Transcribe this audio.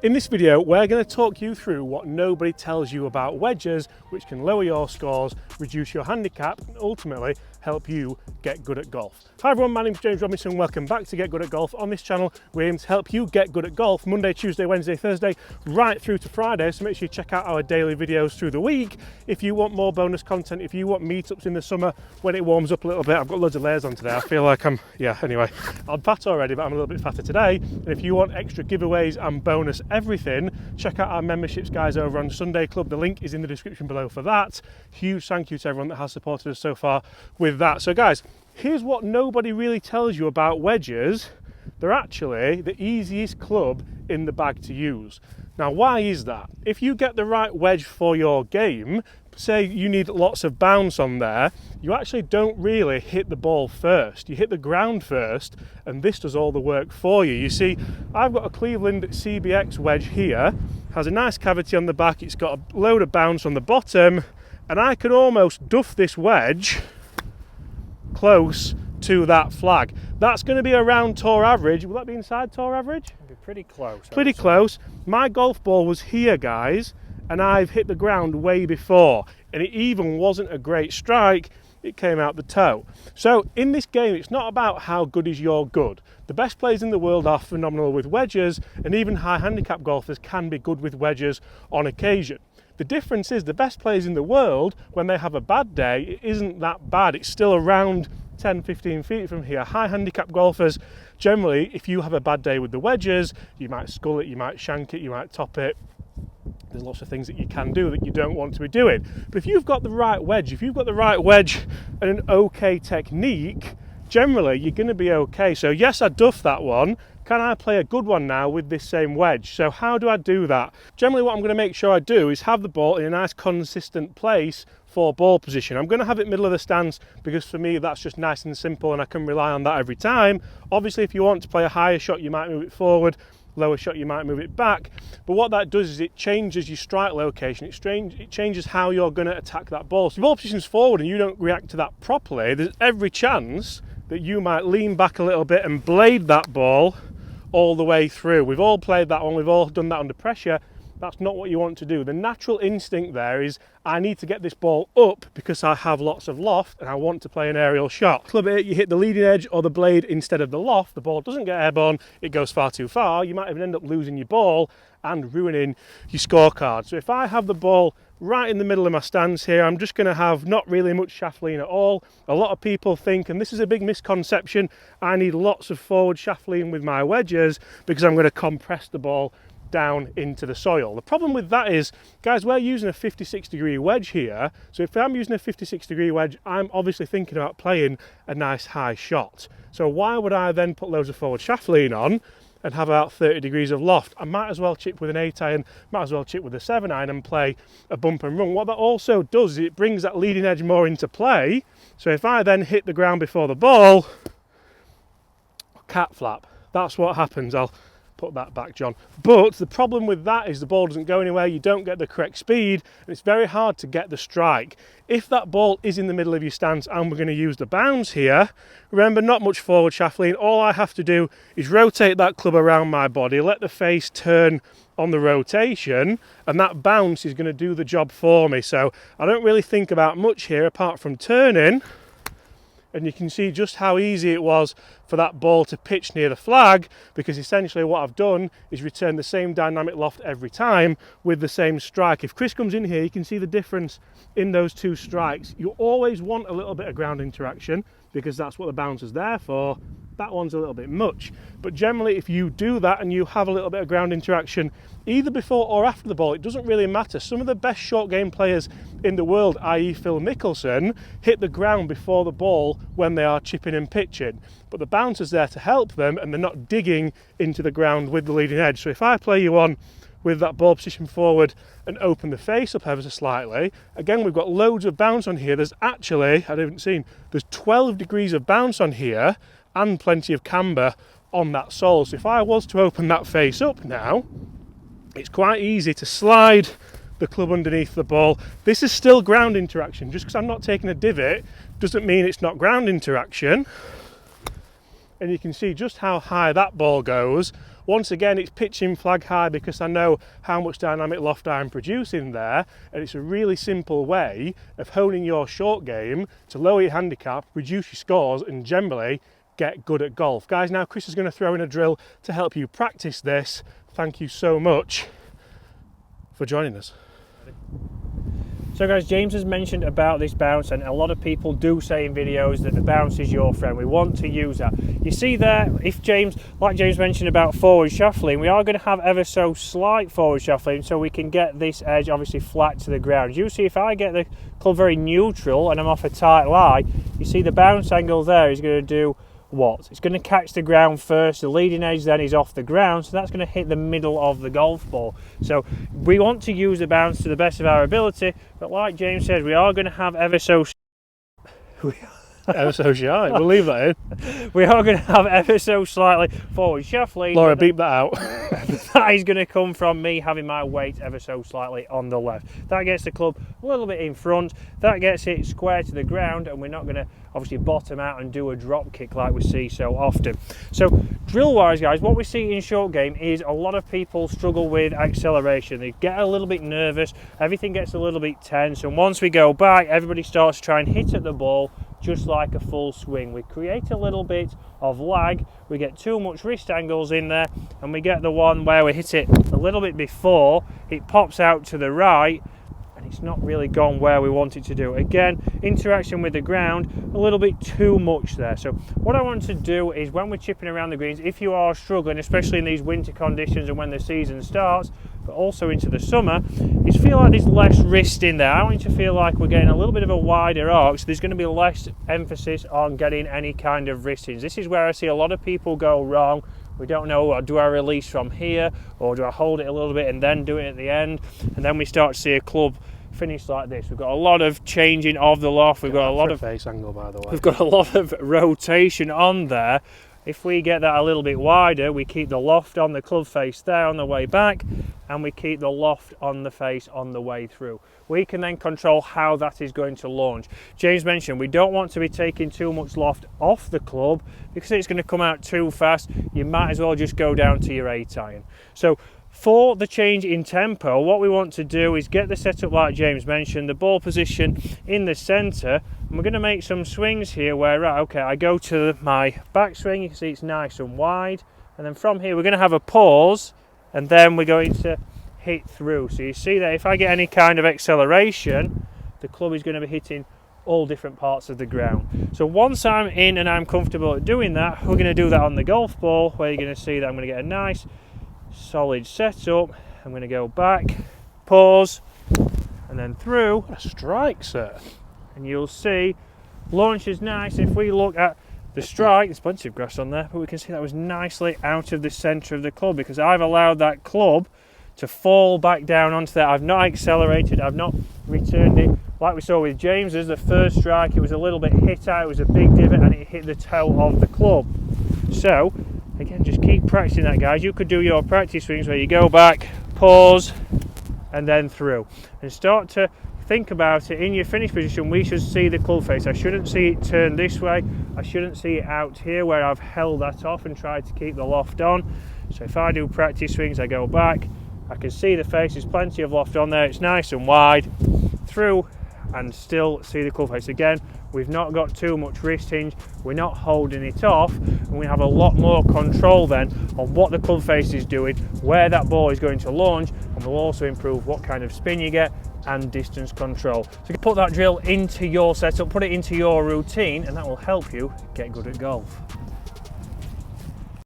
In this video, we're going to talk you through what nobody tells you about wedges, which can lower your scores, reduce your handicap, and ultimately help you get good at golf. Hi everyone, my name's James Robinson. Welcome back to Get Good at Golf. On this channel, we aim to help you get good at golf Monday, Tuesday, Wednesday, Thursday, right through to Friday. So make sure you check out our daily videos through the week. If you want more bonus content, if you want meetups in the summer when it warms up a little bit, I've got loads of layers on today. I feel like anyway, I'm fat already, but I'm a little bit fatter today. And if you want extra giveaways and bonus everything, check out our memberships guys over on Sunday Club. The link is in the description below for that. Huge thank you to everyone that has supported us so far with that. So guys, here's what nobody really tells you about wedges. They're actually the easiest club in the bag to use. Now, why is that? If you get the right wedge for your game, say you need lots of bounce on there, you actually don't really hit the ball first. You hit the ground first, and this does all the work for you. You see, I've got a Cleveland CBX wedge here, has a nice cavity on the back, it's got a load of bounce on the bottom, and I can almost duff this wedge close to that flag. That's going to be around tour average. Will that be inside tour average? It'll be pretty close. Pretty close. My golf ball was here, guys, and I've hit the ground way before, and it even wasn't a great strike. It came out the toe. So in this game, it's not about how good is your good. The best players in the world are phenomenal with wedges, and even high handicap golfers can be good with wedges on occasion. The difference is the best players in the world, when they have a bad day, it isn't that bad. It's still around 10, 15 feet from here. High handicap golfers, generally, if you have a bad day with the wedges, you might scull it, you might shank it, you might top it. There's lots of things that you can do that you don't want to be doing. But if you've got the right wedge, and an okay technique, generally you're going to be okay. So yes, I duffed that one. Can I play a good one now with this same wedge? So how do I do that? Generally what I'm going to make sure I do is have the ball in a nice consistent place for ball position. I'm going to have it middle of the stance because for me that's just nice and simple and I can rely on that every time. Obviously if you want to play a higher shot you might move it forward, lower shot you might move it back, but what that does is it changes your strike location. It changes how you're going to attack that ball. So if your ball position's forward and you don't react to that properly, there's every chance that you might lean back a little bit and blade that ball all the way through. We've all played that one, we've all done that under pressure. That's not what you want to do. The natural instinct there is I need to get this ball up because I have lots of loft and I want to play an aerial shot. Club it, you hit the leading edge or the blade instead of the loft, the ball doesn't get airborne, it goes far too far, you might even end up losing your ball and ruining your scorecard. So if I have the ball right in the middle of my stance here, I'm just going to have not really much shaft lean at all. A lot of people think, and this is a big misconception, I need lots of forward shaft lean with my wedges because I'm going to compress the ball down into the soil. The problem with that is, guys, we're using a 56-degree wedge here, so if I'm using a 56-degree wedge, I'm obviously thinking about playing a nice high shot. So why would I then put loads of forward shaft lean on and have about 30 degrees of loft? I might as well chip with an 8-iron, might as well chip with a 7-iron and play a bump and run. What that also does is it brings that leading edge more into play. So if I then hit the ground before the ball, cat flap, that's what happens. I'll put that back, John. But the problem with that is the ball doesn't go anywhere, you don't get the correct speed, and it's very hard to get the strike. If that ball is in the middle of your stance and we're going to use the bounce here, remember, not much forward shaft lean. All I have to do is rotate that club around my body, let the face turn on the rotation, and that bounce is going to do the job for me. So I don't really think about much here apart from turning. And you can see just how easy it was for that ball to pitch near the flag, because essentially what I've done is return the same dynamic loft every time with the same strike. If Chris comes in here, you can see the difference in those two strikes. You always want a little bit of ground interaction because that's what the bounce is there for. That one's a little bit much, but generally if you do that and you have a little bit of ground interaction either before or after the ball, it doesn't really matter. Some of the best short game players in the world, i.e. Phil Mickelson, hit the ground before the ball when they are chipping and pitching, but the bounce is there to help them and they're not digging into the ground with the leading edge. So if I play you on with that ball position forward and open the face up ever so slightly, again we've got loads of bounce on here. There's actually, I haven't seen, there's 12 degrees of bounce on here and plenty of camber on that sole. So if I was to open that face up now, it's quite easy to slide the club underneath the ball. This is still ground interaction. Just because I'm not taking a divot doesn't mean it's not ground interaction. And you can see just how high that ball goes once again, it's pitching flag high because I know how much dynamic loft I'm producing there, and it's a really simple way of honing your short game to lower your handicap, reduce your scores, and generally get good at golf. Guys, now Chris is going to throw in a drill to help you practice this. Thank you so much for joining us. So guys, James has mentioned about this bounce, and a lot of people do say in videos that the bounce is your friend. We want to use that. You see there, if James, like James mentioned about forward shuffling, we are going to have ever so slight forward shuffling so we can get this edge obviously flat to the ground. You see, if I get the club very neutral and I'm off a tight lie, you see the bounce angle there is going to do what? It's going to catch the ground first, the leading edge then is off the ground, so that's going to hit the middle of the golf ball. So we want to use the bounce to the best of our ability, but like James says, we are going to have ever so shy, we'll leave that in. We are going to have ever so slightly forward shuffling. Laura, beep that out. That is going to come from me having my weight ever so slightly on the left. That gets the club a little bit in front, that gets it square to the ground, and we're not going to obviously bottom out and do a drop kick like we see so often. So drill wise guys, what we see in short game is a lot of people struggle with acceleration. They get a little bit nervous, everything gets a little bit tense, and once we go back, everybody starts to try and hit at the ball just like a full swing. We create a little bit of lag, we get too much wrist angles in there, and we get the one where we hit it a little bit before, it pops out to the right, and it's not really gone where we want it to do. Again, interaction with the ground, a little bit too much there. So what I want to do is when we're chipping around the greens, if you are struggling, especially in these winter conditions and when the season starts, but also into the summer, is feel like there's less wrist in there. I want you to feel like we're getting a little bit of a wider arc, so there's going to be less emphasis on getting any kind of wristings. This is where I see a lot of people go wrong. We don't know, do I release from here, or do I hold it a little bit and then do it at the end? And then we start to see a club finish like this. We've got a lot of changing of the loft. We've got a lot of face angle, by the way. We've got a lot of rotation on there. If we get that a little bit wider, we keep the loft on the club face there on the way back, and we keep the loft on the face on the way through. We can then control how that is going to launch. James mentioned we don't want to be taking too much loft off the club because it's going to come out too fast. You might as well just go down to your 8 iron. So for the change in tempo, what we want to do is get the setup like James mentioned, the ball position in the centre, and we're going to make some swings here where, right, okay, I go to my backswing, you can see it's nice and wide, and then from here we're going to have a pause, and then we're going to hit through. So you see that if I get any kind of acceleration, the club is going to be hitting all different parts of the ground. So once I'm in and I'm comfortable at doing that, we're going to do that on the golf ball, where you're going to see that I'm going to get a nice solid setup. I'm going to go back, pause, and then through. A strike, sir. And you'll see launch is nice. If we look at the strike, there's plenty of grass on there, but we can see that was nicely out of the centre of the club because I've allowed that club to fall back down onto that. I've not accelerated, I've not returned it. Like we saw with James's, the first strike, it was a little bit hit out, it was a big divot, and it hit the toe of the club. So again, just keep practicing that, guys. You could do your practice swings where you go back, pause, and then through. And start to think about it. In your finish position, we should see the club face. I shouldn't see it turn this way. I shouldn't see it out here where I've held that off and tried to keep the loft on. So if I do practice swings, I go back, I can see the face, there's plenty of loft on there, it's nice and wide, through, and still see the club face. Again, we've not got too much wrist hinge, we're not holding it off, and we have a lot more control then on what the club face is doing, where that ball is going to launch, and we'll also improve what kind of spin you get and distance control. So put that drill into your setup, put it into your routine, and that will help you get good at golf.